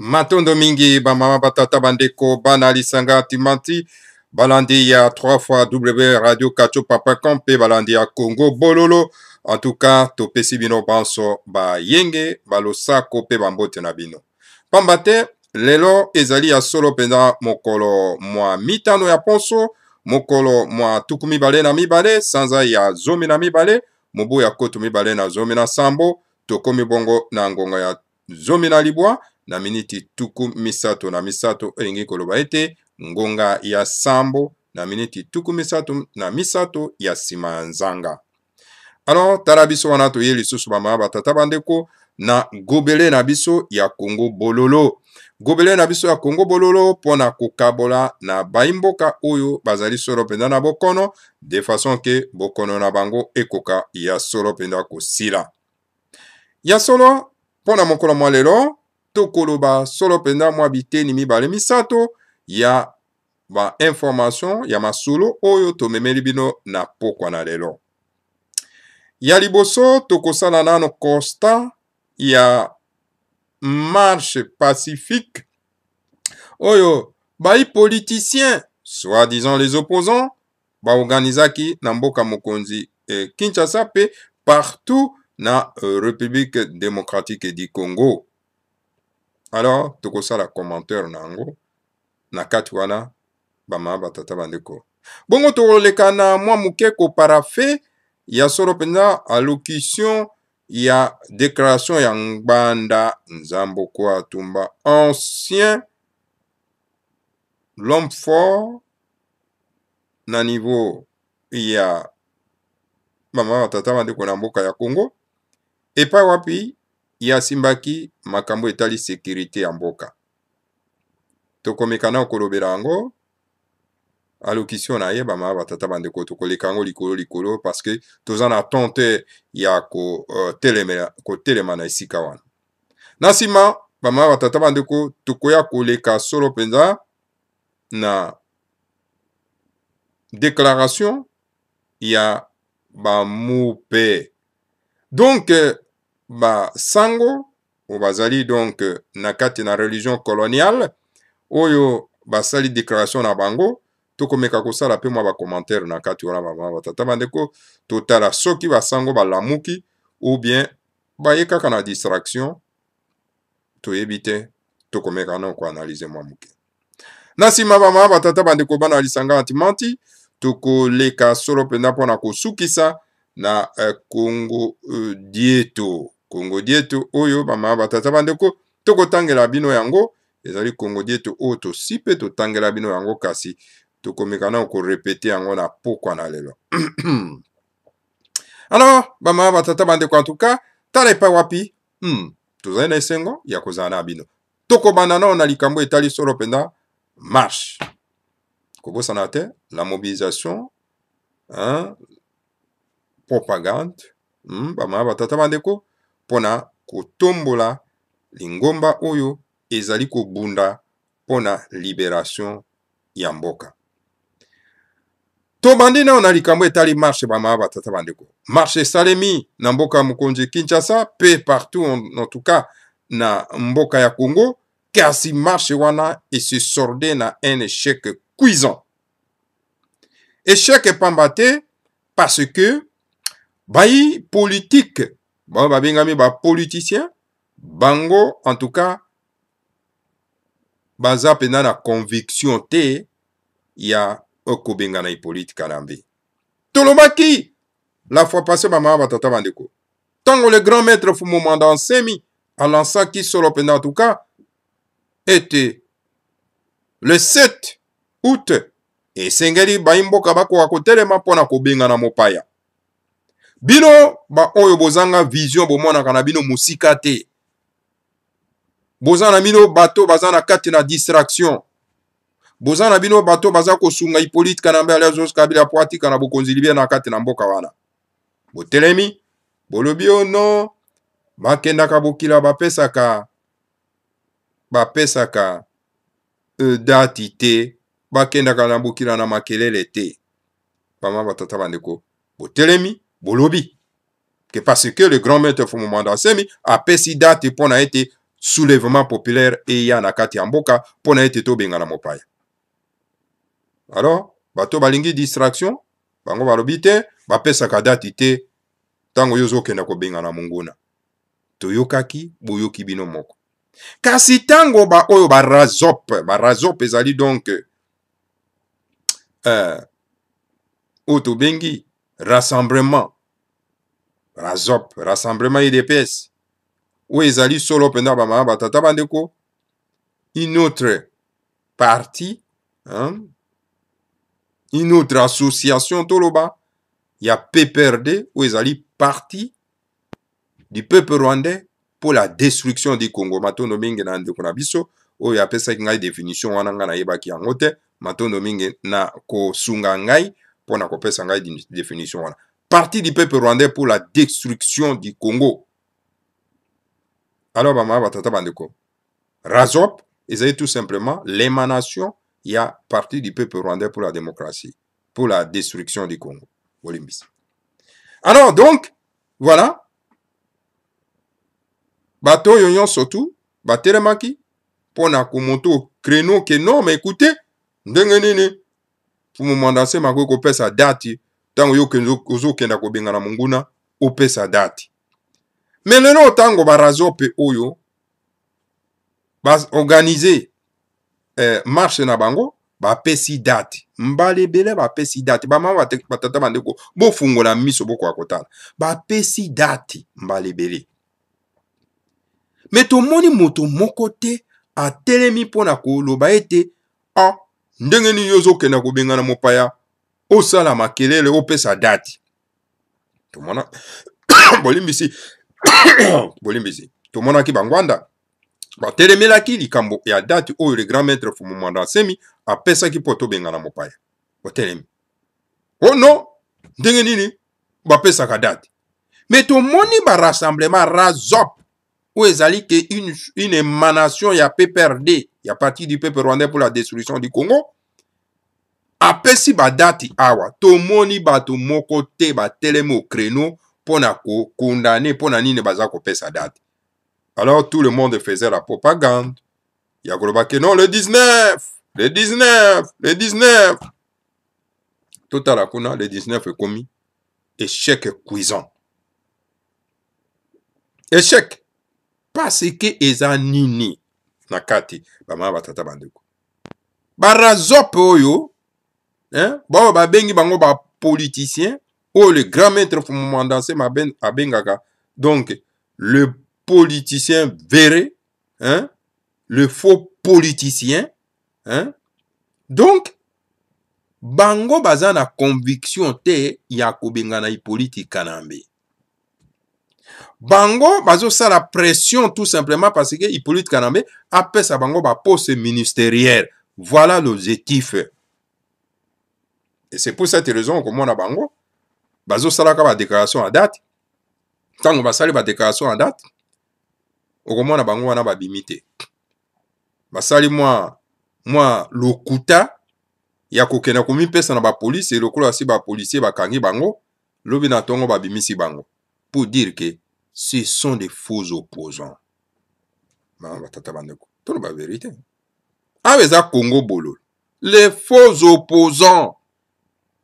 Matondo mingi bamama batata bandeko bana lisanga timanti balandi ya 3 fois W Radio Kacho Papa Kampe balandi ya Congo Bololo. En tout cas, topesi bino banso ba yenge balosako pe bambote na bino. Pambate lelo ezali ya solo penda mokolo mwa mitano ya ponso, mokolo mwa tukumi bale na mibale, sanza ya zomi na mibale, mobu ya koto mibale na zomi na sambo, tokomi bongo na ngonga ya zomi na libwa, na miniti tuku misato na misato elingi koloba ete ngonga ya sambo na miniti tuku misato na misato ya sima ya nzanga. Alors tala biso wana toye lisusu bama batata bandeko na gobele na biso ya Congo Bololo. Gobele na biso ya Congo Bololo pona kokabola na baimboka oyo bazali solo penda na bokono de façon ke bokono na bango ekoka ya solo penda kosila. Ya solo pona mokolo mwa lelo tokoloba solo penda mwa biteni mibale misato ya ba information ya masolo oyo tomemeli bino na pokwa na lelo. Ya liboso tokosala nano constat ya marche pacifique oyo bai politicien soi-disant les opposants ba organizaki na mboka mokonzi Kinshasa pe partout na République démocratique du Congo. Alors tokosala commentaire nango na kati wana bama batata bandeko. Bongo toleka na mwa muke ko parafe ya solo penda allocution ya déclaration ya Ngbanda Nzambo kwa Tumba, ancien l'homme fort na niveau ya mama batata bandeko na mboka ya Congo epa wapi ya simbaki makambo etali sécurité ya mboka. Tokomekana kolobela yango allocution na ye bama batata bandeko tokoleka yango likolo parce que tozana attente ya ko telema na esika wana. Na sima bama batata bandeko tokoya koleka solo penza na déclaration ya bamupe. Donc ba sango o bazali donc na kati na religion coloniale oyo basali déclaration na bango tokomeka kosala pe mwa ba commentaire na kati wana bama batata bandeko totala soki basango balamuki ou bien baye kaka na distraction toyebi te tokomeka na ko analyser mwa muke. Na sima bama batata bandeko bana lisanga antimanti tokoleka solo penda pona kosukisa na Congo dieto. Congo dieto oyo bama batata bandeko tokotangela bino yango ezali Congo dieto oyo tosipe totangela bino yango kasi tokomeka na ko répéter yango na pokwa na lelo. Alors bama batata bandeko en tout cas tala epai wapi tozali na esengo ya kozala na bino tokobanda na na likambo etali solo penda marche kobosana te la mobilisation propagande bama batata bandeko pona kotombola lingomba oyo ezali kobunda pona libération ya mboka. Tobandi na likambo etali marche bama batata bandeko. Marche salemi na mboka mokonzi Kinshasa pe partout en tout cas na mboka ya Congo kasi marche wana et se sordait na un échec cuisant. Échec pambate parce que bayi politique ba babengami ba politicien bango en tout cas baza pena na conviction te ya okobenga na politique nambe. Tolomaki la fois passée bama batata bandeko. Tango le grand maître Fumomanda Nsemi a lancé qui solo pena en tout cas était le 7 août et sengeli baimboka bako akotelema pona kobenga na mopaya. Bino ba oyo bozanga vision bomona kana bino musika te. Bozana bino bato bazana kati na distraction. Bozana bino bato baza kosunga Hippolyte Kanambe Alazos Kabila Poati kana bokonzi libia na kati na mboka wana. Botelemi bolobi no bakenda kabukila bapesaka dati te bakenda kana bukila na makelele te. Bama batata bandeko botelemi bolobi que parce que le grand maître Fumomanda Nsemi a pesi date pona ete soulèvement populaire et ya na kati ya mboka pona ete to benga na mopaya. Alors bato balingi distraction bango balobi te bapesaka date te tango yo ozokenda kobenga na monguna. Toyokaki boyoki bino moko. Kasi tango ba oyo barazop ezali donc oyo bengi rassemblement razop rassemblement UDPS oyo ezali solo penda bamama batata bandeko une autre partie une autre association toloba ya PPRD oyo ezali parti du peuple rwandais pour la destruction du Congo. Matondo mingi na ndeko na biso oyo apesaki ngai définition wana nga nayebaki yango te matondo mingi na kosunga ngai pona kopesa ngai définition wana. Parti du peuple rwandais pour la destruction du Congo. Alors bama batata bandeko Razop ezali tout simplement l'émanation ya parti du peuple rwandais pour la démocratie, pour la destruction du Congo. Alors donc voilà bato yoyon surtout batelemaki pona komoto créneau que non mais écoutez ndenge nini fumu mandase mako kopesa date tango yo ozokenda kobenga na monguna opesa date. Mais lelo tango barazope oyo bas organiser marche na bango bapesi date mbalebele bapesi date bamama batata bandeko bofungola miso boko akotala bapesi date mbalebele. Mais tomoni moto moko te atelemi pona koloba ete ndenge nini ozokenda kobenga na mopaya osala makelele opesa date. Tomona bolimbisi tomonaki bangwanda batelemelaki likambo ya date oyo le grand maître Fumu Mwanda Nsemi apesaki po tobenga na mopaya botelemi. Oh non ndenge nini bapesaka date. Mais tomoni ba rassemblement razop où ezali que une émanation ya PPRD ya parti du peuple rwandais pour la destruction du Congo apesi ba date awa tomoni bato moko te batelemi au créneau pona ko condamner pona nini baza kopesa date. Alors tout le monde faisait la propagande. Ya koloba que non le 19 total akuna le 19 est commis échec cuisant. Échec parce que eza nini nakati bama batata bandeko barazop oyo bao babengi bango ba politicien ou le grand maître Fumu Mwanda Nsemi abengaka donc le politicien véré le faux politicien donc bango baza na conviction te ya kobenga na Hippolyte Kanambe. Bango bazo sa la pression tout simplement parce que Hippolyte Kanambe appelle sa bango ba poste ministériel. Voilà l'objectif. Et c'est pour cette raison que moi na bango bazo sa la ba déclaration à date. Tango ba sali ba déclaration à date. Okomo na bango wana ba bimité. Basali moi lokuta ya kokena komi pesa na ba police et lokola si ba policier ba kangi bango lobi na tongo ba bimisi bango pour dire que ce sont des faux opposants. C'est la vérité. Avec Congo Bolo, les faux opposants,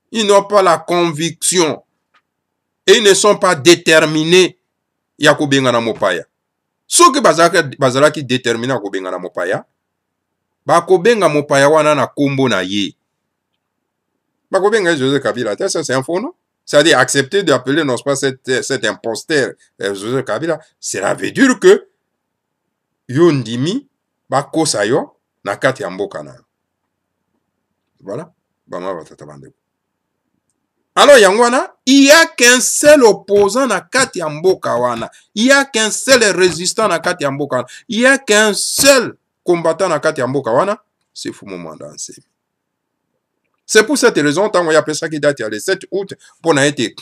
ils n'ont pas la conviction et ils ne sont pas déterminés. Yakobenga na mopaya. Ceux qui bazalaki déterminés à kobenga na mopaya, bakobenga mopaya wana na kombo na ye. Bakobenga Joseph Kabila, ça c'est un faux nom. C'est-à-dire accepter d'appeler, non pas cet imposteur Joseph Kabila, cela veut dire que Yondimi bakosa yo na kati ya mboka na. Voilà. Alors Yangwana, il y a qu'un seul opposant na kati ya mboka wana. Il y a qu'un seul résistant na kati ya mboka wana. Il y a qu'un seul combattant na kati ya mboka wana, c'est Fumu Mwanda Nsemi. C'est pour cette raison, tant qu'on y a ça qui date le 7 août, pour n'a été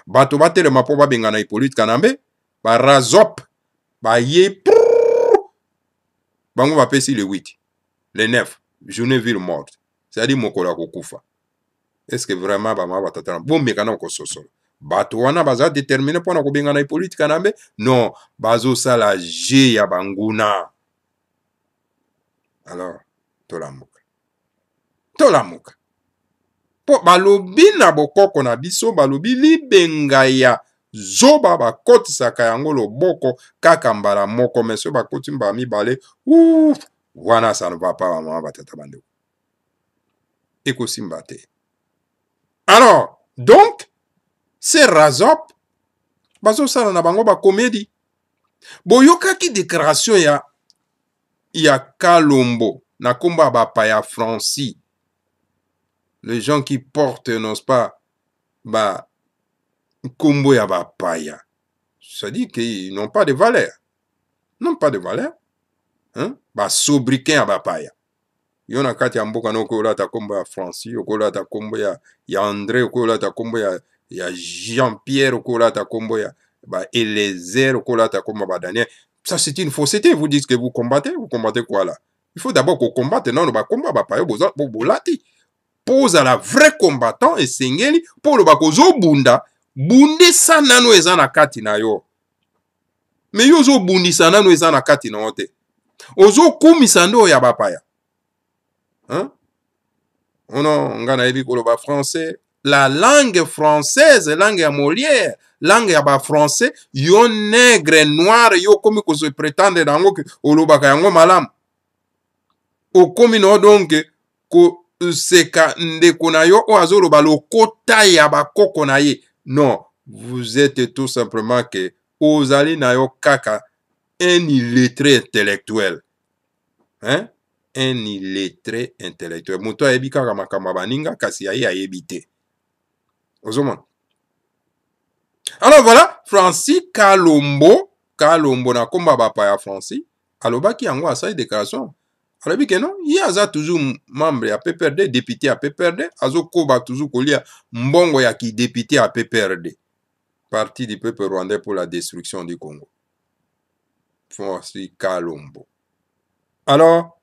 bato batele mapo ba benga na Hippolyte Kanambe, ba razop, ba ye, bango va pesi le 8, le 9, journée ville morte. C'est-à-dire mokola kokufa. Est-ce que vraiment ba ma batata bon mekana ko sosolo. bato wana baza déterminé mpona kobengana Hippolyte Kanambe? Non, bazosala je ya banguna. Alors tolamuka po balobi na bokoko na biso, balobi libenga ya zoba bakotisaka yango loboko kaka mbala moko, meso bakoti mbala mibale, wana ça ne va pas mama batata bandeko, ekosimba te. Alors donc c'est Razop bazosala na bango bakomedi. Boyokaki déclaration ya Kalombo na komba bapaya Franci, les gens qui portent, n'est-ce pas, kombo ya bapaya, ça dit qu'ils n'ont pas de valeur, hein? Sobriquet ya bapaya. Yona kati ya mboka no kola ta kombo ya Franci, okola ta kombo ya André, okola ta kombo ya Jean-Pierre, okola ta kombo ya Eliezer, okola ta kombo ya Daniel. Ça c'est une fausseté. Vous dites que vous combattez quoi là? Il faut d'abord qu'on combatte. Non, combat bapaya bolati. Pose à la vrai combattant et sengeli pour le bakozo bunda. Bundi sanano ezana kati na yo. Mais yozo bundi sanano ezana kati na ote. Ozo kumisando ya bapaya. Hein? Ono ngana ebi koloba français. La langue française, langue ya Molière, langue ya ba français, yo nègre noir yo komi ko se prétendre dango ke olobaka yango malam. O komi no donc ko seka ndeko na yo o azoloba lokota ya ba koko na ye. Non, vous êtes tout simplement que ozali na yo kaka un illettré intellectuel. Hein? Un illettré intellectuel. Moto ayebi kaka makambo baninga kasi ayebi te. Alors voilà, Franci Kalombo na komba bapaya Franci, alobaki yango asali déclaration. Alobi que non, il aza toujours membre ya PPRD, député à PPRD, azo koba toujours kolia mbongo ya ki député à PPRD, Parti du peuple rwandais pour la destruction du Congo. Franci Kalombo. Alors,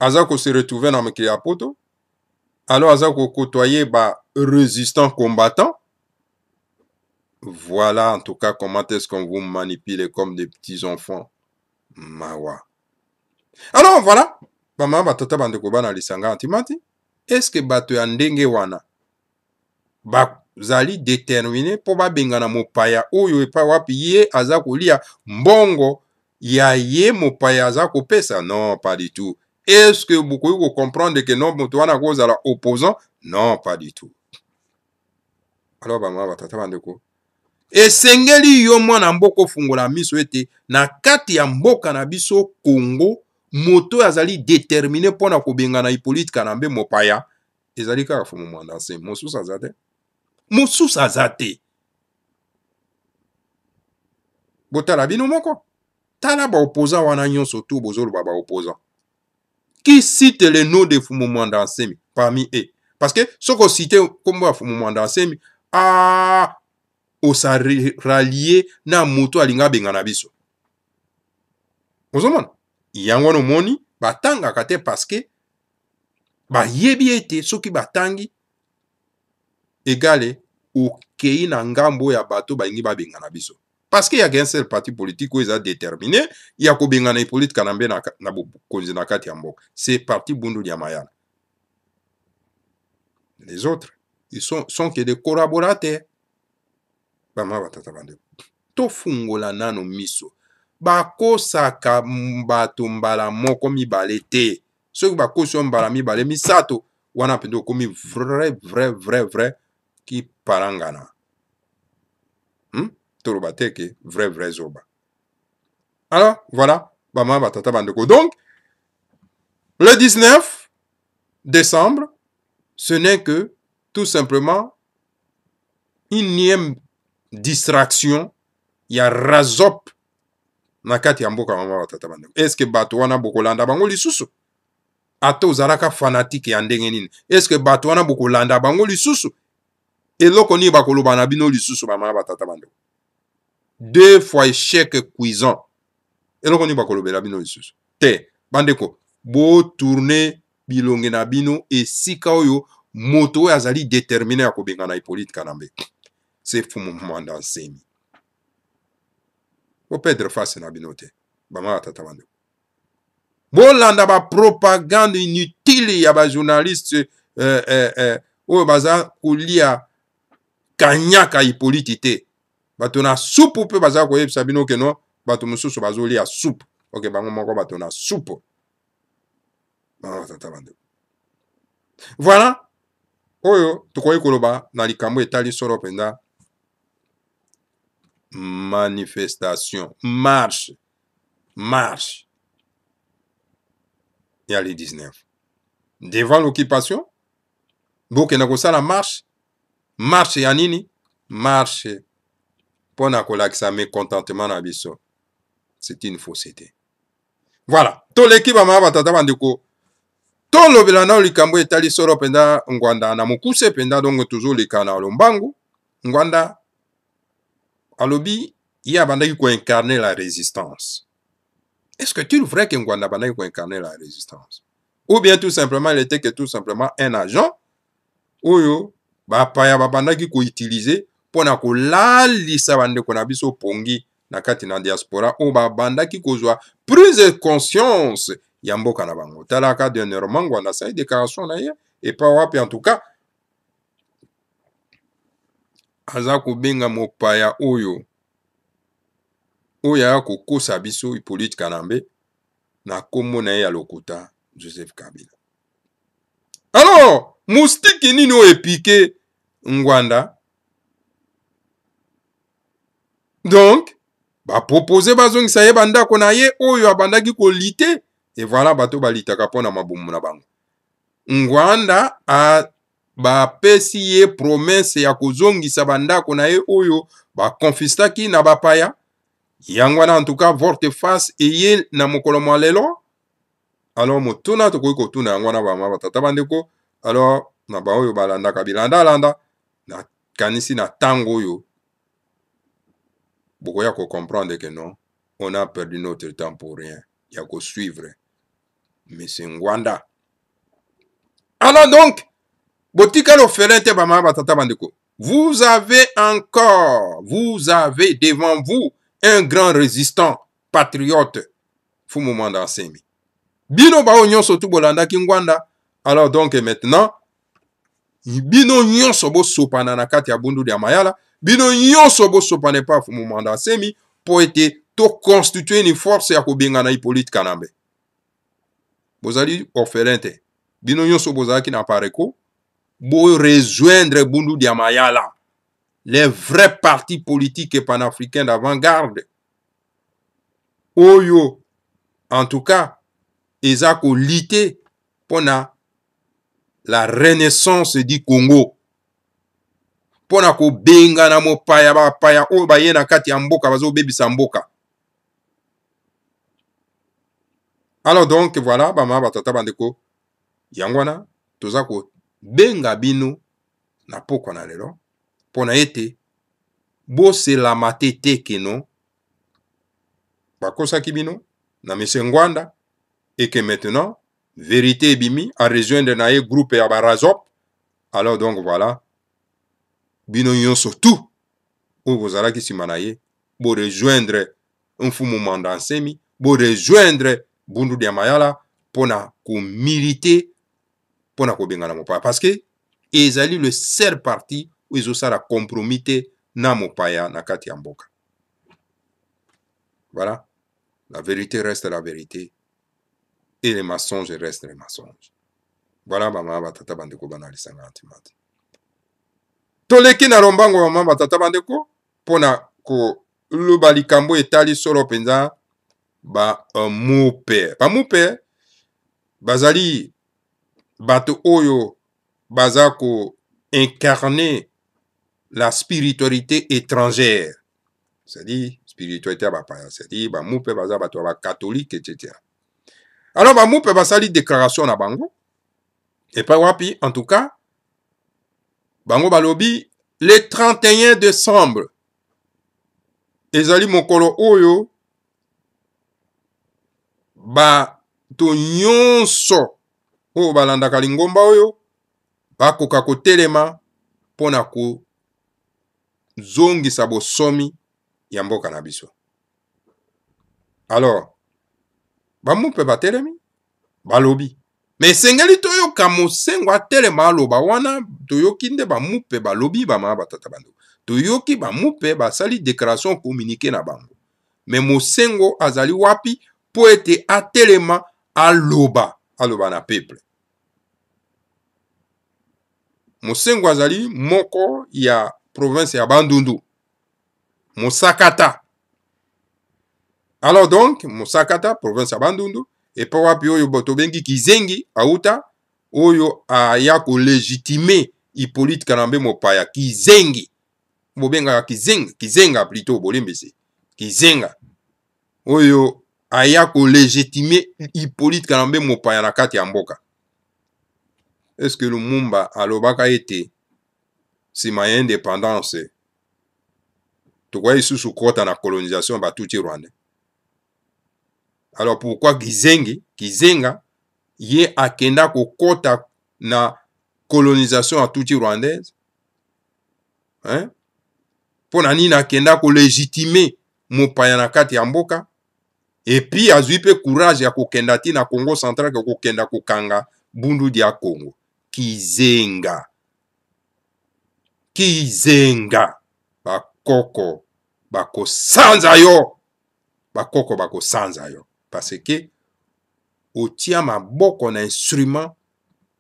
aza ko se retrouver dans mekili ya poto. Alors aza ko côtoyer résistants combattants. Voilà en tout cas comment est-ce qu'on vous manipule comme des petits enfants. Mawa. Alors voilà. Bama batata bandeko bana lisanga antimati. Est-ce que bato ya ndenge wana bazali déterminé po babengana mopaya oyo epa wapi ye aza kolia mbongo ya ye mopaya aza kopesa? Non, pas du tout. Est-ce que vous pouvez comprendre que non moto wana kozala opposant? Non, pas du tout. Alors bama batata bandeko, esengeli yo mwana mboko fungola miso ete na kati ya mboka na biso Congo moto azali déterminé pona kobenga na Hippolyte Kanambe mopaya, ezali kaka fumu mwandanse. Mosusu azate. Botala bino moko. Tala ba opposant wana nyonso tu bozolo ba opposant. Qui cite le nom de Fumu Mwandansemi parmi eux? Parce que ce qu'on cite comme Fumu Mwandansemi, osa rallier na moto alinga benga na biso. Ozomona? Yango no moni batanga kate parce que yebi ete soki batangi egale okei na ngambo ya bato balingi babenga na biso. Parce qu'il y a un seul parti politique où ils ont déterminé, il y a Kobengana Hippolyte Kanambe na bokonzi na kati ya mboka. C'est parti Bundu Mayala. Les autres, ils sont que des collaborateurs. Bama batata bande. To fungola nano miso. Bako saka mbato mbala moko mibale te. Ceux bako so mbala mibale misato wana pendo komi vrai qui parangana. Torobateke vrai zoba. Alors voilà, bama batata bandeko. Donc le 19 décembre, ce n'est que tout simplement une énième distraction. Il y a Razop nakati ya mboka mama batata bandeko. Est-ce que bato wana bokolanda bango lisusu? Ato ozalaka fanatique ya ndenge nini? Est-ce que bato wana bokolanda bango lisusu? Eloko ni bakoloba na bino lisusu bama batata bandeko. 2 fois échec cuisant. Eloko ni bakolobela bino lisusu. Te, bandeko, bo tourner bilonge na bino esika oyo moto azali déterminé ya kobenga na Hippolyte Kanambe. c'est fumu mwanda nsemi. Bo perdre face na binote. Bama batata bandeko. Bolanda ba propagande inutile ya ba journaliste oyo baza kolia kanyaka Hippolyte te. Bato na soupe pe baza koyebisa bino ke non bato mosusu bazolia soupe. Ok, bango moko bato na soupe. Voilà. Oyo tokoki koloba na likambo etali solo penda manifestation, marche ya le 19 devant l'occupation. Bokenda kosala marche ya nini? Marche pona kolakisa mécontentement na biso. C'est une fausseté. Voilà. Toleki bama batata bandeko. Tolobela na likambo etali solo penda ngwanda na mokuse penda donc toujours leka na lombangu. Ngwanda alobi ya bandaki ko incarner la résistance. Est-ce que tu vrai que ngwanda bandaki ko incarner la résistance? Ou bien tout simplement il était que tout simplement un agent oyo bapaya babandaki ko utiliser pona ko lalisa bandeko na biso pongi na kati na diaspora o babandaki kozwa prise de conscience ya mboka na bango. Talaka dernièrement ngwanda sa déclaration na ye et pas wapi en tout cas aza kobenga mopaya oyo ya kokosa biso Hippolyte Kanambe na kombo na ye ya lokuta Joseph Kabila. Alors moustiki nini oyo epike ngwanda? Donc ba proposer bazongisa ye bandako na ye oyo abandaki kolite et voilà bato balitaka pona mabumu na bango. Ngwanda a bapesi ye promesse ya kozongisa bandako na ye oyo bakonfistaki na bapaya. Yangwana en tout cas vorte face eye na mokolo mwa lelo. Alors motuna tokoki kotuna yangwana bama batata bandeko. Alors na ba oyo balandaka bilanda landa na kanisi na tango oyo bokoya ko comprendre que non, on a perdu notre temps pour rien. Il y a qu'à suivre Monsieur Ngwanda. Alors donc, botika l'orphelin te bama batata bandeko. Vous avez devant vous un grand résistant, patriote, Fumu Mwanda Nsemi. Bino ba nyonso tu bolanda ki Ngwanda. Alors donc maintenant, bino nyonso bo sopana na kati ya bundu ya mayala, bino nyonso bo sopane pa Fumu Mwanda Nsemi pour ete to constituer une force ya kobenga na Hippolyte Kanambe. Bozali orphelin te. Bino nyonso bozalaki na pareko, bo rejoindre bundu ya mayala. Les vrais partis politiques et panafricains d'avant-garde. Oyo, en tout cas, ezako lité pona la renaissance du Congo. Pona ko benga na mo paya ba paya o ba yena kati ya mboka bazo bebisa mboka. Alors donc voilà, bama batata bandeko yangwana tozako benga bino na poko na lelo. Pona ete bo se la matete keno bakosa kibino na Monsieur Ngwanda et que maintenant vérité bimi a rejoindre na groupe ya barazop. Alors donc voilà bino nyonso tout ou bozala ki simana ye bo rejoindre Fumu Mwanda Nsemi, bo rejoindre bundu dia mayala pona ko militer pona ko benga na mopa parce que ezali le seul parti où ils ont compromis na mopaya na kati ya mboka. Voilà. La vérité reste la vérité. Et les mensonges restent les mensonges. Voilà bama batata bandeko banalisanga antimati. Toleki na lombango bama batata bandeko pona ko luba likambo etali solo penza ba mupe. Ba mupe bazali bato oyo bazako incarner la spiritualité étrangère. C'est-à-dire, spiritualité bapaya. C'est-à-dire, ba moupe baza bato ba catholique, etc. Alors, ba moupe basali déclaration na bango. Et pas wapi, en tout cas, bango balobi, le 31 décembre, ezali mokolo oyo, ba to nyonso, oyo balandaka lingomba oyo, bakoka kotelema, pona ko zongisa bosomi ya mboka na biso. Alors bamupe batelemi balobi, me esengeli toyoka mosengo atelema aloba wana. Toyoki nde bamupe balobi bamama batata bando, toyoki bamupe basali déclaration communiqué na bango, me mosengo azali wapi po ete atelema aloba na peuple. Mosengo azali moko ya province ya Bandundu, Mosakata. Alors donc Mosakata province ya Bandundu, epa wapi oyo boto bengi Kizengi auta, oyo aya ko légitimer Hippolyte Kanambe Mopaya. Kizengi bobenga Kizenga plutôt bolembese Kizenga oyo aya ko légitimer Hippolyte Kanambe Mopaya na kati ya mboka. Est-ce que Lumumba alobaka ete sima ya indépendance tukwa isusu kota na colonisation batuti Rwanda? Alors pourquoi Kizenga ye akenda kokota na colonisation atuti rwandaise? Hein? Pona nini akenda ko légitimer Mopaya na kati ya mboka? Et puis azwi pe courage ya kokenda ti na Congo central ko kokenda kokanga bundu dia Congo. Kizenga bakoko bakosanza yo, bakoko bakosanza yo parce que otia maboko na instrument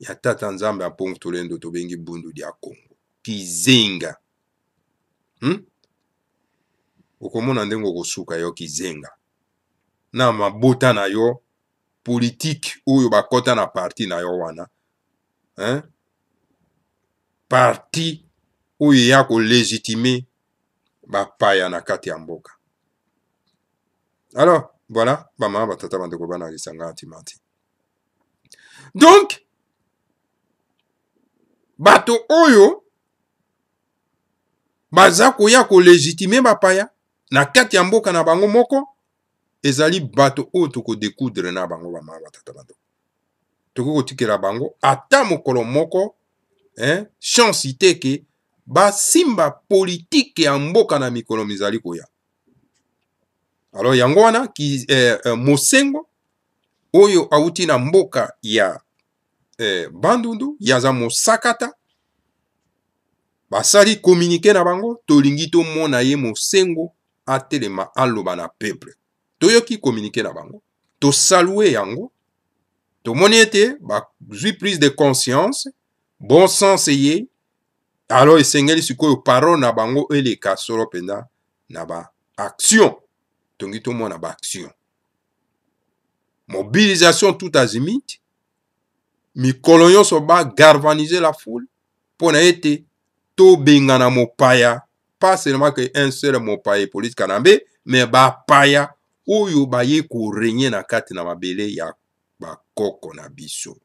ya tata nzambe apongo tolendo tobengi bundu dia Congo. Kizenga okomona ndengo kosuka yo Kizenga na mabota na yo politique oyo bakota na parti na yo wana, hein? Parti oyo ya ko légitimer bapaya na kati ya mboka. Alors voilà bama batata bandeko bana lisanga antimati. Donc bato oyo baza koya ko légitimer bapaya na kati ya mboka na bango moko, ezali bato oyo toko découdre na bango bama batata bandeko. Toko kotikela bango ata mokolo moko, hein, chance iteke basimba politique ya mboka na mikolo mizali koya. Alors yango wana mosengo oyo auti na mboka ya Bandundu yaza Mosakata, basali communiqué na bango, tolingi to mona ye mosengo atelema aloba na peuple. Toyoki communiqué na bango, to saluer yango, to moni ete bazwi prise de conscience, bon sens ye. Alors esengeli sikoyo parole na bango eleka solo penda na ba action. Tongi to mona ba action. Mobilisation tout azimit. Mikolo nyonso ba galvaniser la foule. Pona ete to bengana Mopaya. Pas seulement que un seul Mopaya Hippolyte Kanambe, mais ba paya oyo ba ye ko régner na kati na mabele ya ba koko na biso.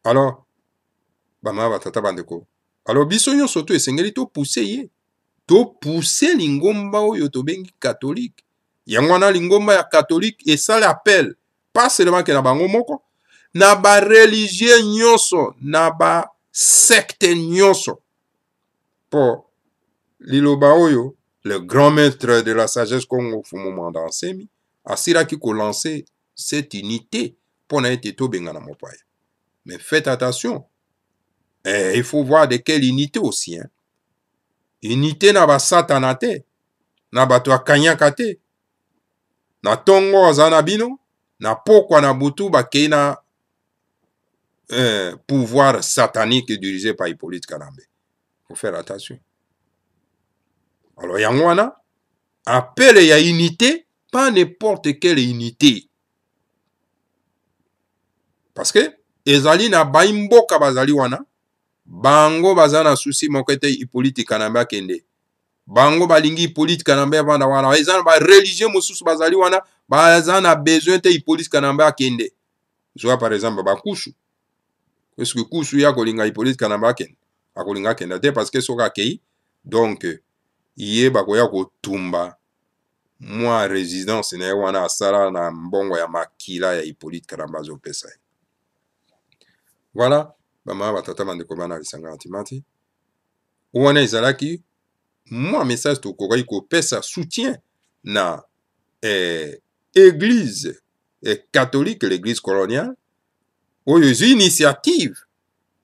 Alors bama batata bandeko. Alors biso nyonso to esengeli to pousser ye. To pousser lingomba oyo to bengi catholique. Yango wana lingomba ya catholique esale appel. Pas seulement que na bango moko, na ba religieux nyonso, na ba secte nyonso. Pour liloba oyo, le grand maître de la sagesse Congo Fumuma Dansemi, asira ki ko lancer cette unité pour na ete to benga na Mopaya. Mais faites attention. Il faut voir de quelle unité aussi, hein. Unité na ba satanate, na bato akanyaka te, na tongo azana bino, na pokwa na butu bakei na pouvoir satanique dirigé par Hippolyte Kanambe. Faut faire attention. Alors yango wana appel ya unité, pas n'importe quelle unité. Parce que ezali na baimboka bazali wana, bango bazana souci mokete Hippolyte Kanambe akende. Bango balingi Hippolyte Kanambe vanda wana. Ezana ba religieux mosusu bazali wana, bazana besoin te Hippolyte Kanambe akende. Zoa par exemple bakushu. Est-ce que kushu ya kolinga Hippolyte Kanambe akende? Akolinga kenda te parce que soka kei. Donc iye bakoya kotumba mwa résidence na wana asala na mbongo ya makila ya Hippolyte Kanambe azopesa. Voilà, bama batata bandeko bana lisanga antimati. wana ezalaki moi message tokoki kopesa soutien na église catholique, l'église coloniale oyo ezwi initiative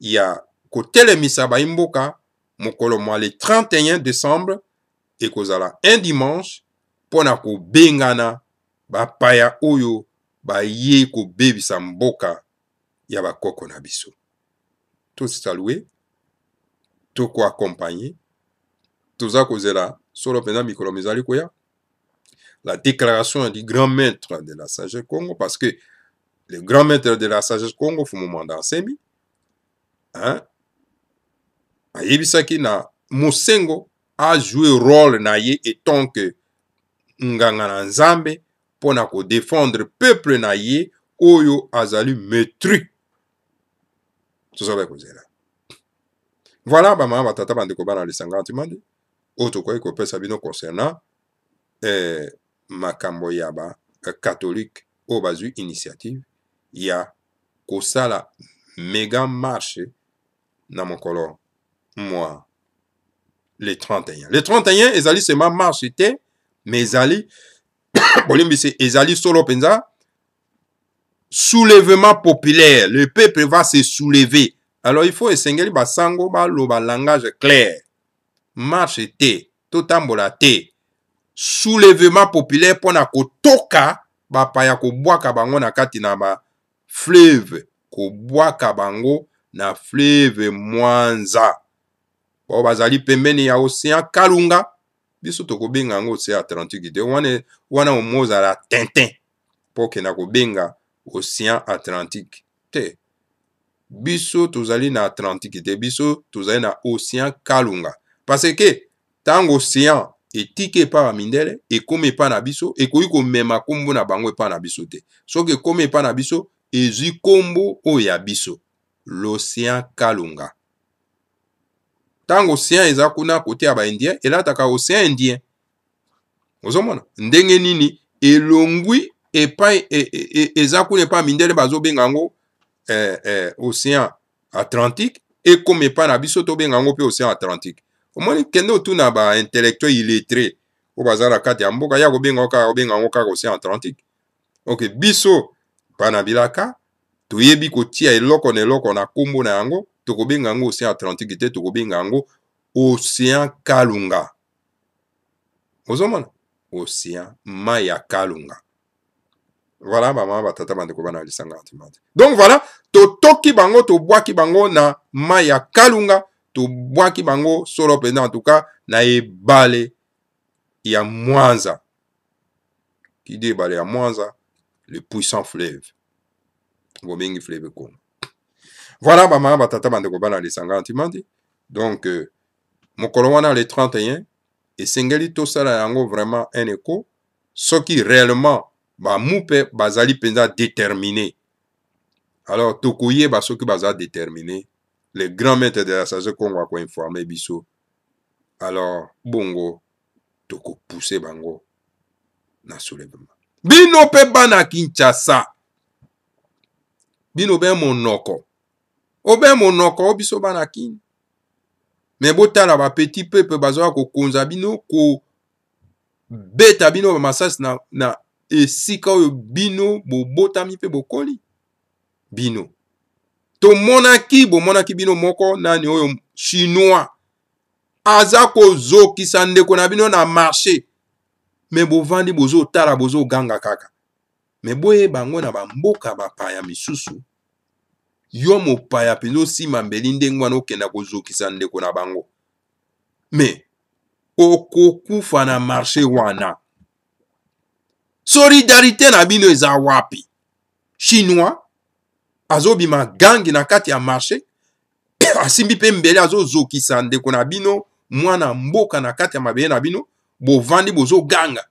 ya kotelemisa baimboka mokolo mwa le 31 décembre ekozala un dimanche mpona kobengana bapaya oyo baye kobebisa mboka ya bakoko na biso. Tosalue tokoaccompagne toza kozela solo mpenza mikolo mizali koya la déclaration du grand maître de la sagesse Congo, parce que le grand maître de la sagesse Congo Fumumanda Nsemi ayebisaki na mosengo a joué rôle na ye etant que nganga na nzambe pona ko défendre peuple na ye oyo azali maîtrise. Voilà bama batata bandeko bana lisanga antimandi oto koyi kopesa bino concernant makambo ya ba catholique o bazwi initiative ya kosala méga marche na mokolo moi le 31. Le 31 ezali sema marche te mais ezali bolimbisi ezali solo penza soulèvement populaire. Le peuple va se soulever. Alors il faut esengeli basango ba loba langage clair. Marche te, totambola te. Soulèvement populaire pona kotoka ba paya ko bwaka bango na kati na ba fleuve, ko bwaka bango na fleuve Mwanza. Bo bazali pembeni ya océan Kalunga, biso tokobenga ngo océan Atlantique te. Wana omoza la Tintin. Poke na kobenga océan Atlantique te. Biso tozali na Atlantique te, biso tozali na océan Kalunga. Parce que tango océan etike pa mindele ekome pa na biso ekoki komema kombo na bango pa na biso te. Soki ekome pa na biso ezwi kombo oya biso l'océan Kalunga. Tango océan eza kuna kote ya ba Indien elataka océan Indien. Ozomona ndenge nini elongwi epai eza kuna pa mindele bazo benga ngo océan Atlantique ekome pa na biso to benga ngo pe océan Atlantique. Omoni kende otuna ba intellectuel illettré o bazala kati ya mboka ya kobenga ngo kaka océan Atlantique. Ok, biso bana bilaka toyebi kotia eloko na eloko na kombo na yango tokobenga ngo océan Atlantique te tokobenga ngo océan Kalunga. Ozomona océan Maya Kalunga. Voilà maman batata bandeko bana lisanga antimandi. Donc voilà, totoki bango to bwaki bango na Maya Kalunga, to bwaki bango solo pena en tout cas na ebale ya Mwanza. Qui dit ebale ya Mwanza, le puissant fleuve. Bobengi fleuve Congo. Voilà maman batata bandeko bana lisanga antimandi. Donc mokolo wana le 31 et sengeli to sala yango vraiment un écho ce qui réellement ba moupe bazali penza déterminé. Alors tokoye ba soki baza déterminé, le grand maître de la sagesse Congo a ko informer biso. Alors bongo toko pousser bango na soulèvement. Bino pe bana Kinshasa. Bino be monoko. Obe monoko biso bana kin. Mais botala ba petit peuple bazoa ko konza bino ko beta bino ba masas na esika oyo bino bobotami pe bokoli bino to monaki bino moko nani oyo chinois aza kozokisa ndeko na bino na marché me bovandi bozo tala bozo ganga kaka me boye bango na bamboka bapaya misusu yo mopaya penzo sima mbeli ndenge wana okenda kozokisa ndeko na bango me okokufa na marché wana. Solidarité na bino eza wapi? Chinois azobima gangi na kati ya marché asimbi pe mbele azozokisa ndeko na bino mwana mboka na kati ya mabele na bino bovandi bozo ganga.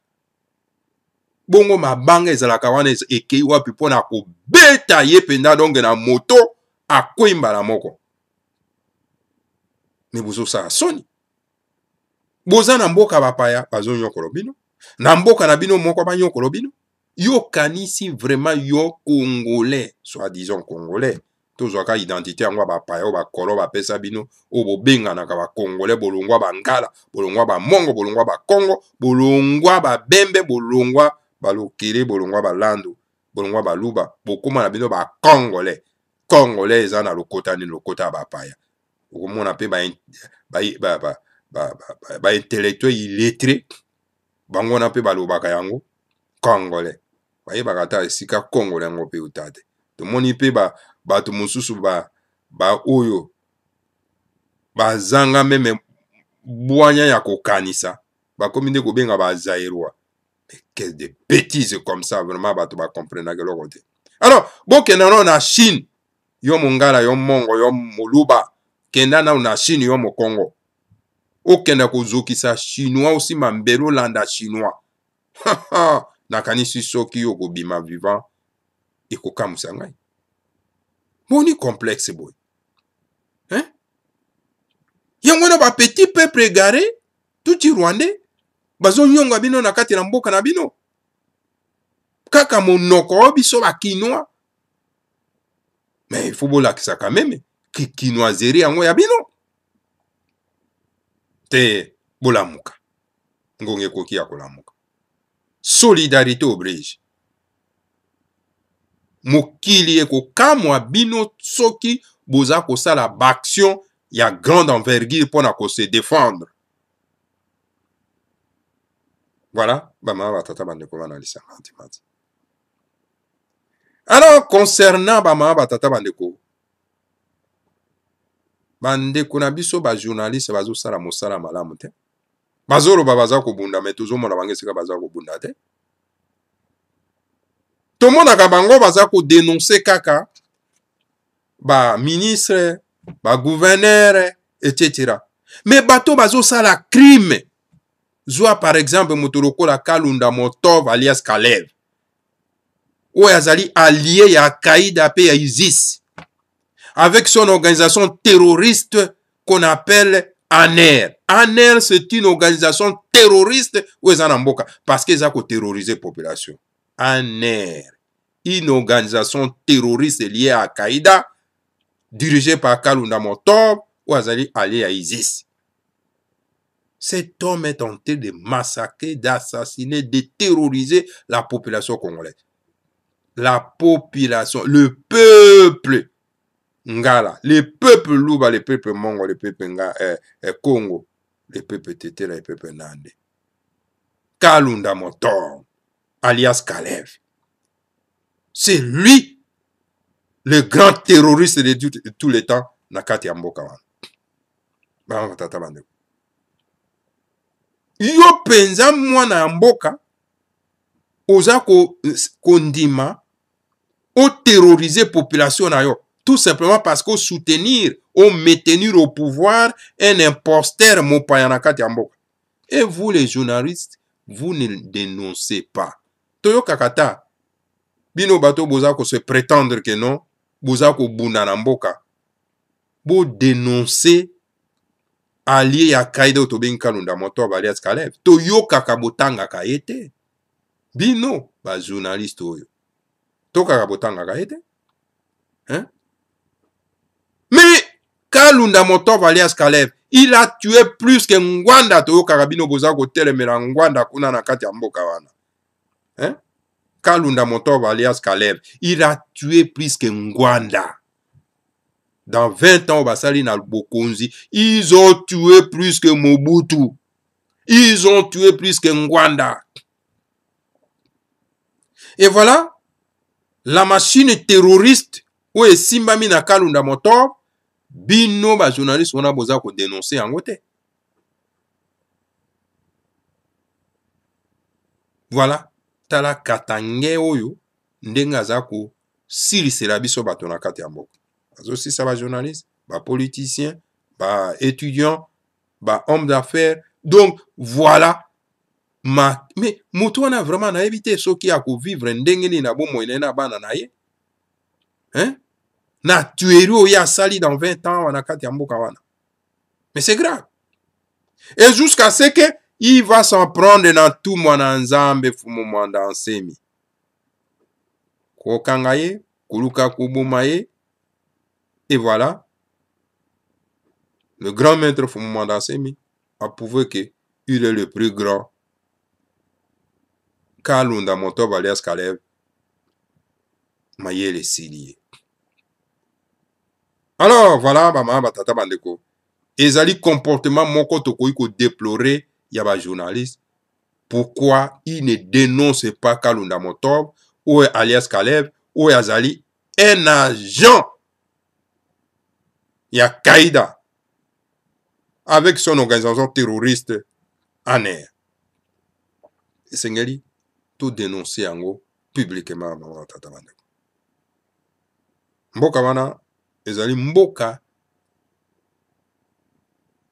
Bongo mabanga ezalaka wana ekei wapi pona kobeta ye penda donge na moto akwimba la moko. Me bozo sa soni. Boza na mboka bapaya bazo nyokolo bino. Na mboka na bino moko ba nyokolo bino. Yo kanisi vraiment yo congolais, soi-disant congolais. tozwaka identité yango bapaya ba kolo bapesa bino oyo bobenganaka bakongolais bolongwa bangala bolongwa bamongo bolongwa bakongo bolongwa babembe bolongwa balokele bolongwa balandu bolongwa baluba bokóma na bino bakongolais. Congolais eza na lokota nini lokota ya bapaya okomona mpe baintellectuel illettré bango na mpe balobaka yango congolais bayebaka ata esika congolais yango mpe uta te. Tomoni mpe bato mosusu oyo bazanga meme bwanya ya kokanisa bakomi nde kobenga bazairwa. Mais quelle de bêtises comme ça, vraiment bato bakomprenaka eloko te. Alors bokenda nano na Chine yo mongala yo mongo yo moluba kenda nano na Chine yo mokongo okenda kozokisa chinois osimba mbelo landa chinois nakanisi soki yo kobima vivant ekokamusa ngai. Boni complexe boy. Hein? Yango na ba petit peuple égaré, tout rwandais, bazo nyonga bino na kati na mboka na bino. Kaka monoko biso ba kinois. Mais il faut bolakisa quand même ki kinoiserie yango ya bino. Te bolamuka. Ngonge koki ya kolamuka. Solidarité oblige. Mokili ekokamwa bino soki boza kosala baction ya grande envergure pour na se défendre. Voilà, bama batata bandeko bana lisanga antimati. Alors concernant bama batata bandeko na biso ba journaliste bazo sala mosala malamu te. Bazolo baza ko bunda mais tozomona bango esika baza ko bunda te. Tomonaka bango baza ko dénoncer kaka ba ministre, ba gouverneur, etc. Mais bato bazo sala crime. Zwa par exemple motoroko la Kalunda Motov alias Kalev. Ou azali allié ya Al-Qaïda pe ya ISIS. Avec son organisation terroriste qu'on appelle ANER. ANER c'est une organisation terroriste ou ezanamboka parce qu'ils a ko terroriser la population. ANER, une organisation terroriste liée à Al-Qaïda, dirigée par Kalunda Motov, ou azali allié à ISIS. Cet homme est en train de massacrer, d'assassiner, de terroriser la population congolaise. La population, le peuple Ngala, le peuple Luba, le peuple Mongo, le peuple Congo, le peuple Tetela, le peuple Nande. Kalunda Motov, alias Kalev. C'est lui, le grand terroriste de tous les temps, Nakati Amboka. Yo penza mwana ya mboka oza kondima o terroriser population na yo tout simplement parce que soutenir ou maintenir au pouvoir un imposteur mopaya na kati ya mboka. Et vous les journalistes, vous ne dénoncez pas. Toyo kakata bino bato boza ko se prétendre que non boza ko bunda na mboka bo dénoncer allié ya Kaida Otobeng Kalunda Motov alias Kalev. Toyo kakabotanga kaete. Bino, ba journaliste oyo. To kakabotanga kaete. Hein? Mais Kalunda Motov alias Kalev, il a tué plus que Ngwanda. Toyo kakabino boza ko telemela Ngwanda kuna na kati ya mboka wana. Hein? Kalunda Motov alias Kalev, il a tué plus que Ngwanda. Dans 20 ans, Basali na Bokonzi, ils ont tué plus que Mobutu. Ils ont tué plus que Ngwanda. Et voilà, la machine terroriste, où est Simbami na Kalunda Motov, bino ba journaliste on a besoin de dénoncer en côté. Voilà, tala katange oyo, ndenga zako, siri selabiso batona kati ya mboka. Aussi ça va journaliste, bah politicien, bah étudiant, bah homme d'affaires. Donc voilà. Mais mutu na vraiment na éviter ceux qui a ko vivre ndengeni na bo moyena na bana na ye. Hein? Na tuerio ya sali dans 20 ans wana kati ya mboka wana. Mais c'est grave. Et jusqu'à ce que il va s'en prendre dans tout mwana nzambe fumu mwanda nsemi. Ko kangaye, kuluka kubumaye. Et voilà, le grand maître Fumumanda Nsemi a prouvé qu'il est le plus grand. Kalunda Motob alias Kalev, Mayele Silié. Alors, voilà, maman, batata bandeko. Ezali comportement moko tokoki ko déplorer yaba journaliste. Pourquoi il ne dénonce pas Kalunda Motob ou alias Kalev ou Azali un agent ya Qaïda avec son organisation terroriste en air. Sengeli tout dénoncer yango publiquement maman batata bandeko. Mboka wana ezali mboka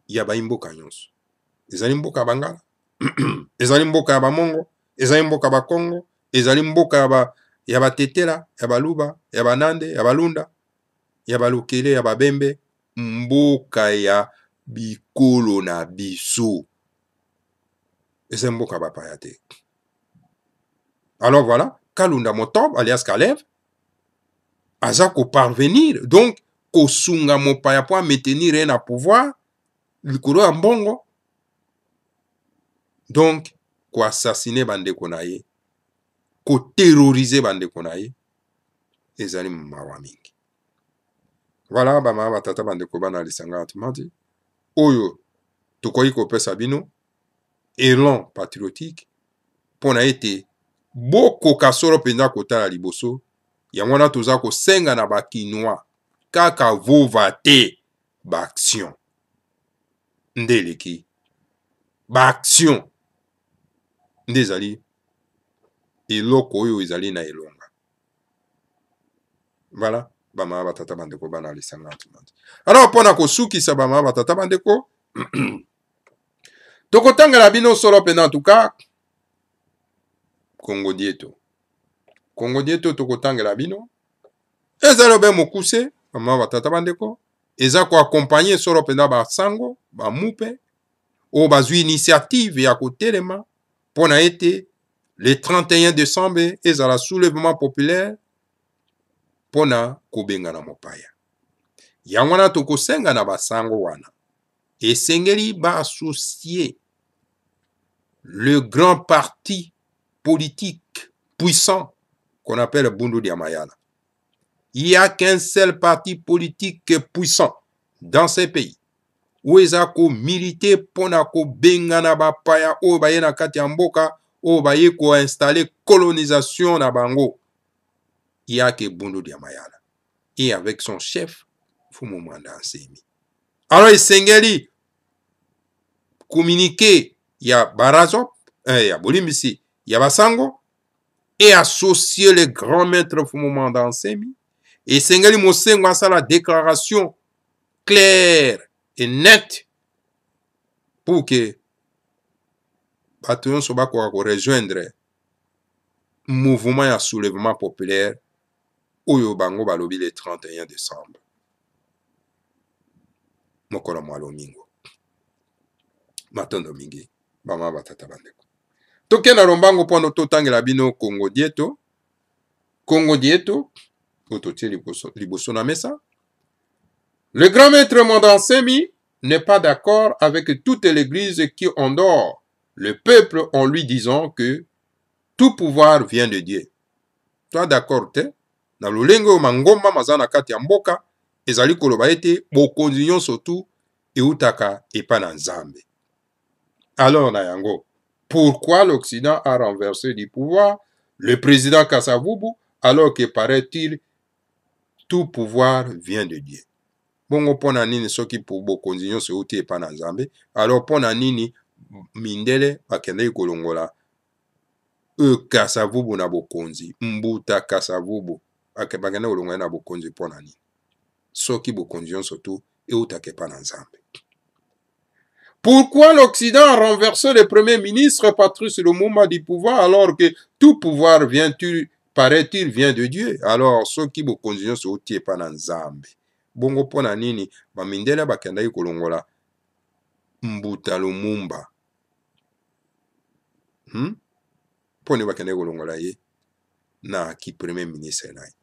ya baimboka nyonso. Ezali mboka bangala, ezali mboka ya bamongo, ezali mboka ba Congo, ezali mboka ya batetela, ya baluba, ya banande, ya balunda, ya balukele, ya babembe, mboka ya bikolo na biso. Ezali mboka bapaya te. Alors voilà, Kalunda Motob alias Kalev aza ko parvenir donc kosunga mopaya po maintenir un pouvoir likolo ya mbongo. Donc, ko assassiner bandeko na ye, ko terroriser bandeko na ye, ezali mawa mingi. Voilà, bama batata bandeko bana lisanga atumati. Oyo, tokoki kopesa bino, élan patriotique, pona ete, boko kasoro penza kotala liboso, yango wana toza kosenga na bakinois, kaka vova te, ba action. Ndeleki, ba action. Ndezali, eloko oyo ezali na elonga. Voilà, bama batata bandeko bana lisanga atumati. Alors, pona kosukisa bama batata bandeko, tokotangela bino solo pena en tout cas, Congo Dieto. Congo Dieto tokotangela bino. Ezalo be mokuse, bama batata bandeko. Eza ko accompagner solo pena ba sango, ba mupe, o bazwi initiative ya kotelema, pona ete, le 31 décembre, ezala soulèvement populaire, pona kobenga na mopaya. Yangwana tokosenga na basango wana. Esengeli ba associer le grand parti politique puissant qu'on appelle Bundu Diamayala. Il n'y a qu'un seul parti politique puissant dans ces pays. Où ezako milité pona ko bengana bapaya o baye na kati ya mboka o baye ko installer colonisation na bango. Il n'y a que Bundu Diamayala. Et avec son chef, Fumumanda Nsemi. Alors, Esengeli communiqué, il y a Barazop, il y a Bolimbisi, il y a Basango, et associer le grand maître Fumumanda Nsemi. Et Esengeli Mosengo a la déclaration claire et nette pour que Batoyon Sobako a rejoindre mouvement et soulèvement populaire Oyo Bango Balobi le 31 décembre. Mokolo Mwalomingo. Matondo mingi. Bama batata bandeko. Toke na lombango pono totangela bino Congo Dieto. Congo Dieto. Ototie liboso na mesa. Le grand maître Mwanda Nsemi n'est pas d'accord avec toute l'église qui endort le peuple en lui disant que tout pouvoir vient de Dieu. Toi d'accord te? Na lulengo mangomba mazana kati ya mboka ezali koloba ete bokonzi nyonso tu eutaka epa na Nzambe. Alors na yango, pourquoi l'Occident a renversé du pouvoir le président Kasavubu alors que paraît-il tout pouvoir vient de Dieu? Bongo pona nini soki pour bokonzi nyonso euti epa na Nzambe, alors pona nini mindele bakendeki kolongola Kasavubu na bokonzi, mbuta Kasavubu bakendeki kolongola na bokonzi pona nini? Soki bokonzi nyonso tu eutaka epa na Nzambe. Pourquoi l'Occident a renversé le premier ministre Patrice Lumumba du pouvoir alors que tout pouvoir paraît-il vient de Dieu? Alors soki bokonzi nyonso euti epa na Nzambe. Bongo pona nini bamindele bakendaki kolongola mbuta Lumumba? Pone bakendaki kolongola ye na ki premier ministre na ye.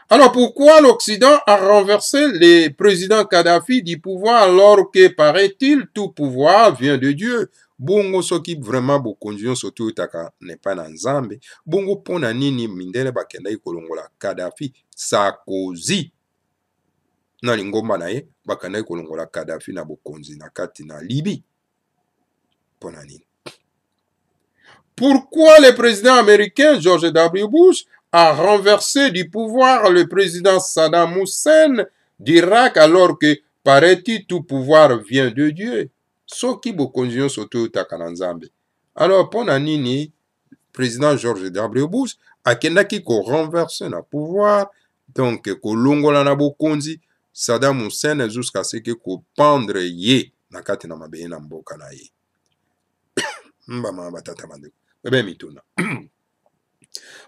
Alors pourquoi l'Occident a renversé le président Kadhafi du pouvoir alors que, paraît-il, tout pouvoir vient de Dieu? Bongo soki vraiment bokonzi surtout taka n'est pas na Nzambe. Bongo pona nini mindele bakenda ikolongola Kadhafi Sarkozy na lingomba na ye bakenda ikolongola Kadhafi na bokonzi na kati na Libye. Pona nini? Pourquoi le président américain George W. Bush a renversé du pouvoir le président Saddam Hussein d'Irak alors que, paraît-il, tout pouvoir vient de Dieu? Soki bokonzi soto takana Nzambe. Alors, pona nini, président George W. Bush akendaki ko renverser na pouvoir, donc ko longola na bokonzi Saddam Hussein jusqu'à ce que ko pendre ye na kati na mabeye na mboka na ye. Mbama batata bandeko.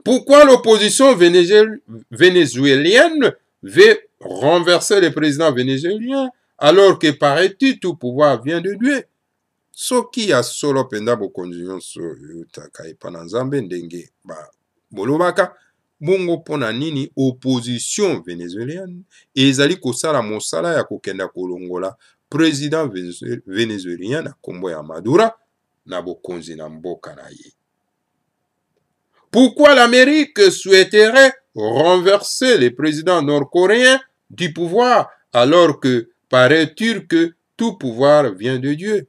Pourquoi l'opposition vénézuélienne veut renverser le président vénézuélien alors que, paraît-il, tout pouvoir vient de Dieu? Soki ya solo penda bokonzi nyonso yutaka epana Nzambe ndenge ba bolobaka bongo pona nini opposition vénézuélienne ezali kosala mosala ya kokenda kolongola président vénézuélien na kombo ya Maduro na bokonzi na mboka na ye. Pourquoi l'Amérique souhaiterait renverser le président nord-coréen du pouvoir alors que, paraît-il, que tout pouvoir vient de Dieu?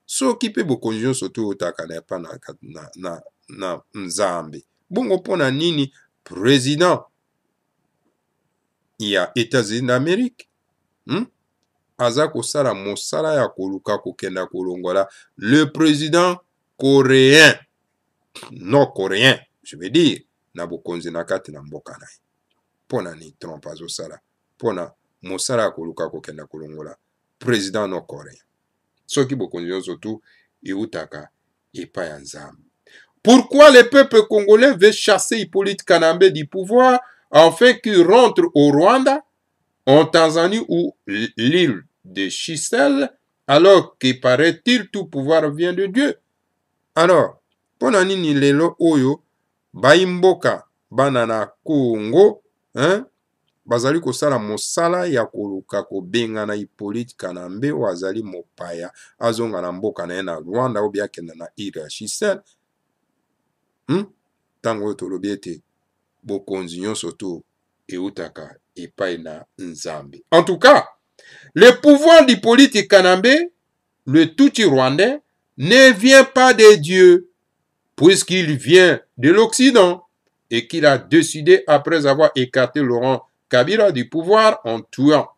Soki pe bokonzi surtout otaka na pa na Nzambe. Bongo pona nini président ya États-Unis d'Amérique aza kosala mosala ya koluka kokenda kolongola le président coréen nord-coréen, je veux dire, na bokonzi na kati na mboka na ye. Pona ni Trump azosala pona mosala ya koluka kokenda kolongola président nord-coréen. Soki bokonzi surtout eutaka epa ya Nzambe. Pourquoi le peuple congolais veut chasser Hippolyte Kanambe du pouvoir afin qu'il rentre au Rwanda, en Tanzanie ou l'île de Chisel, alors que, paraît-il, tout pouvoir vient de Dieu? Alors, pona nini lelo oyo baimboka bana na Congo, bazali kosala mosala ya koluka kobenga na Hippolyte Kanambe o azali mopaya azonga na mboka na ye na Rwanda o biakenda na île ya Chisel. Tango tolobi ete bokonzi nyonso to eutaka epai na Nzambe. En tout cas, le pouvoir d'Hippolyte Kanambe, le Tutsi rwandais, ne vient pas de Dieu, puisqu'il vient de l'Occident et qu'il a décidé, après avoir écarté Laurent Kabila du pouvoir en tuant.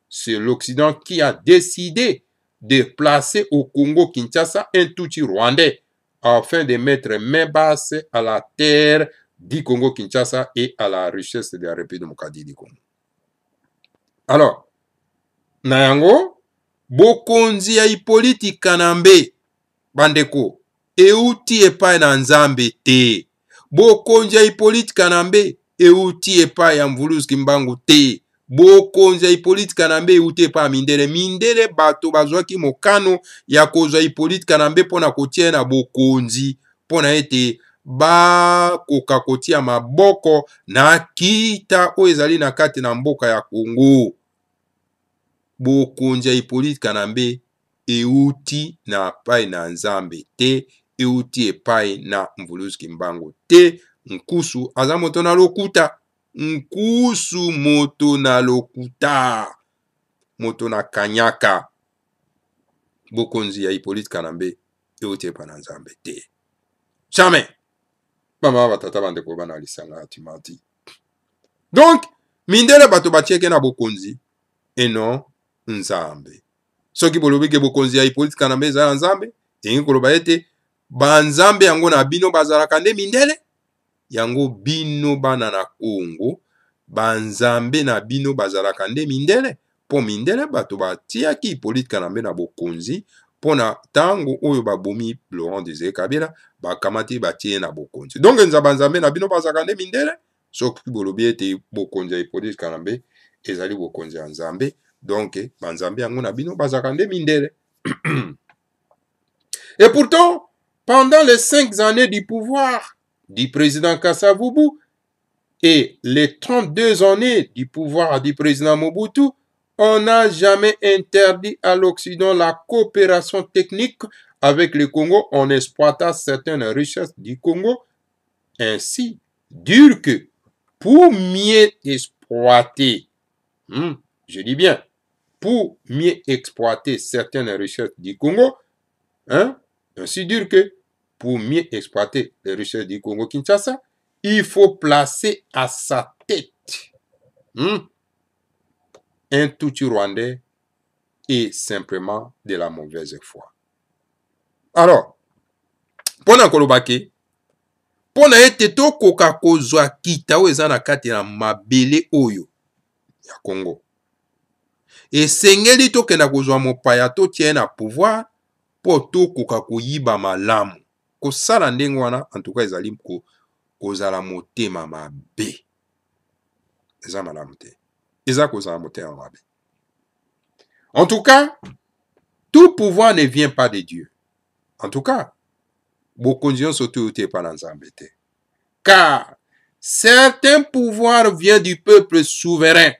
C'est l'Occident qui a décidé de placer au Congo-Kinshasa un Tutsi rwandais afin de mettre main basse à la terre du Congo-Kinshasa et à la richesse de la République démocratique du Congo. Alors, Nayango, bokonzi ya Hippolyte Kanambe, bandeko, euti epai na Nzambe te. Bokonzi ya Hippolyte Kanambe, euti epai ya Mvuluzi Kimbangu te. Bokonzi ya Hippolyte Kanambe, euti epai ya Mindele. Mindele bato bazwaki mokano ya kozwa Hippolyte Kanambe pona kotia na bokonzi, pona ete bakoka kotia maboko na kita oyo ezali na kati na mboka ya Congo. Bokonzi ya Hippolyte Kanambe euti na epai na Nzambe te, euti epai na Mvuluzi Kimbangu te. Nkusu aza moto na lokuta, nkusu moto na lokuta, moto na kanyaka. Bokonzi ya Hippolyte Kanambe euti epai na Nzambe te. Jamais. Mama batata bandeko bana lisanga atimati. Donc, mindele bato batieke na bokonzi et non Nzambe. Soki bolobi ke bokonzi ya Hippolyte Kanambe ezala Nzambe, engi koloba ete banzambe yango na bino bazalaka nde mindele, yango bino bana na Congo, banzambe na bino bazalaka nde mindele, po mindele bato batiaki Hippolyte Kanambe na bokonzi, pona tango oyo babomi Laurent Désiré Kabila, bakamati batie na bokonzi. Donc nza banzambe na bino bazalaka nde mindele, soki bolobi ete bokonzi ya Hippolyte Kanambe ezali bokonzi ya Nzambe, donc banzambe yango na bino bazalaka nde mindele. Et pourtant, pendant les 5 années du pouvoir du président Kassavubu, Et les 32 années du pouvoir du président Mobutu, on n'a jamais interdit à l'Occident la coopération technique avec le Congo en exploitant certaines richesses du Congo. Ainsi, dur que pour mieux exploiter, je dis bien, pour mieux exploiter certaines richesses du Congo, ainsi dur que pour mieux exploiter les richesses du Congo-Kinshasa, il faut placer à sa tête un Tutsi rwandais et simplement de la mauvaise foi. Alors, pona kolobake, pona ete tokoka kozwa kita oyo eza na kati na mabele oyo ya Congo. Esengeli tokenda kozwa mopaya totie na pouvoir po tokoka koyiba malamu. Kosala ndenge wana en tout cas ezali kozala motema mabe. Eza malamu te. Eza kozala motema mabe. En tout cas, tout pouvoir ne vient pas de Dieu. En tout cas, bokonzi surtout te pas dans Nzambe te. Car certains pouvoirs viennent du peuple souverain.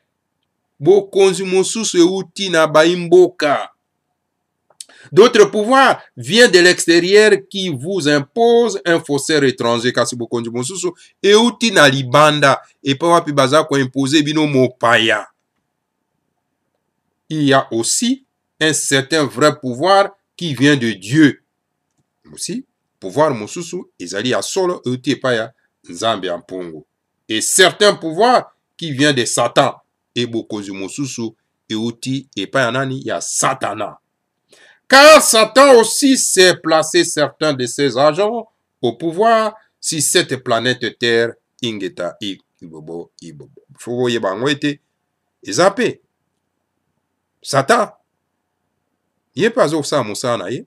Bokonzi mosusu euti na baimboka. D'autres pouvoirs viennent de l'extérieur qui vous imposent un faussaire étranger. Kasi bokonzi mosusu euti na libanda et pas wapi baza ko imposer bino mopaya. Il y a aussi un certain vrai pouvoir qui vient de Dieu. Aussi, pouvoir mosusu ezali ya solo euti epaya Nzambe ya mpongo. Et certains pouvoirs qui viennent de Satan. Et bokonzi mosusu euti epaya nani ya Satana. Car Satan aussi s'est placé certains de ses agents au pouvoir sur cette planète Terre ingeta ibobo. Faut yebango ete ezape. Satan ye pas osala mosala na ye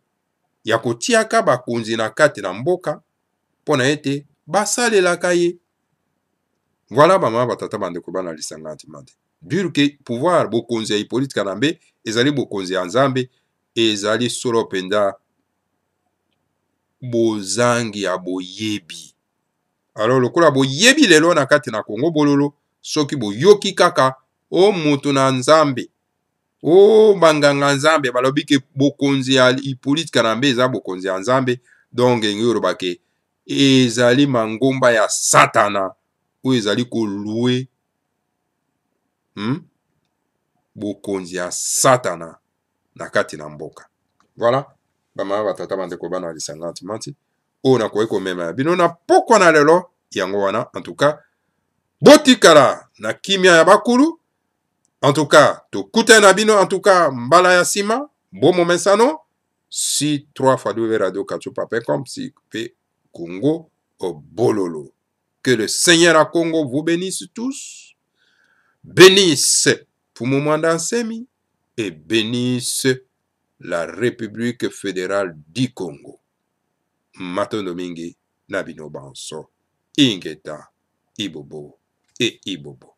ya kotiaka bakonzi na kati na mboka pona ete basalelaka ye. Voilà bama batata bandeko bana lisanga antimande. Dur que pouvoir bokonzi ya Hippolyte Kanambe ezali bokonzi ya Nzambe ezali solo penda bozangi ya boyebi. Alors lokola boyebi lelo na kati na Congo bololo soki boyoki kaka o moto na Nzambe o banganga Nzambe balobi ke bokonzi ya Hippolyte Kanambe eza bokonzi ya Nzambe donc ngiro bake ezali mangomba ya Satana ou ezali kolue bokonzi ya Satana na kati na mboka. Voilà. Bama batata bandeko bana lisanga antimanti o na koyeko mema bino na pokwa na lelo yango wana. En tout cas botikala na kimia ya bakulu. En tout cas tokutana na bino en tout cas mbala ya sima bon momesano si 3 fois 2 radio kachopa.com si pe Congo au bololo. Que le Seigneur à Congo vous bénisse tous, bénisse Fumumwa Nsemi et bénisse la République fédérale du Congo. Matondo mingi nabino banso ingeta ibobo et ibobo.